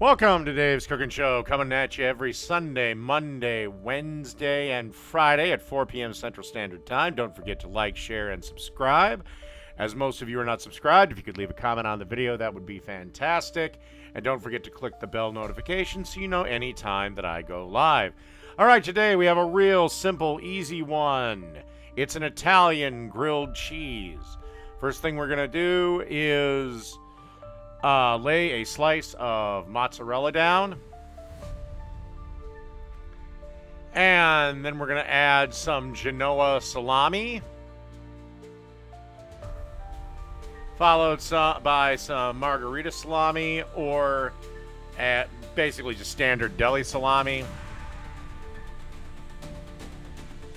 Welcome to Dave's Cooking Show, coming at you every Sunday, Monday, Wednesday, and Friday at 4 p.m. Central Standard Time. Don't forget to like, share, and subscribe. As most of you are not subscribed, if you could leave a comment on the video, that would be fantastic. And don't forget to click the bell notification so you know anytime that I go live. All right, today we have a real simple, easy one. It's an Italian grilled cheese. First thing we're going to do is lay a slice of mozzarella down. And then we're going to add some Genoa salami. Followed by some margherita salami or basically just standard deli salami.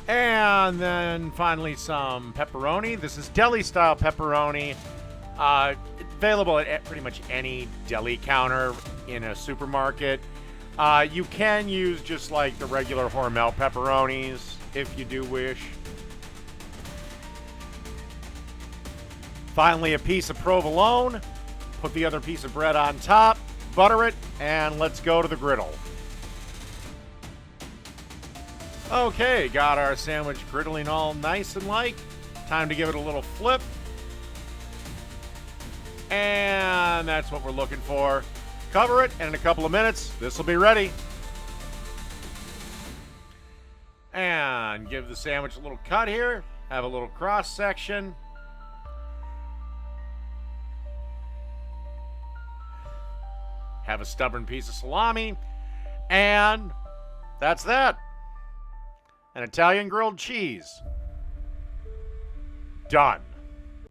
And then finally some pepperoni. This is deli style pepperoni. Available at pretty much any deli counter in a supermarket. You can use just like the regular Hormel pepperonis if you do wish. Finally, a piece of provolone. Put the other piece of bread on top, butter it, and let's go to the griddle. Okay, got our sandwich griddling all nice and light. Time to give it a little flip. And that's what we're looking for. Cover it, and in a couple of minutes, this will be ready. And give the sandwich a little cut here. Have a little cross section. Have a stubborn piece of salami. And that's that. An Italian grilled cheese. Done.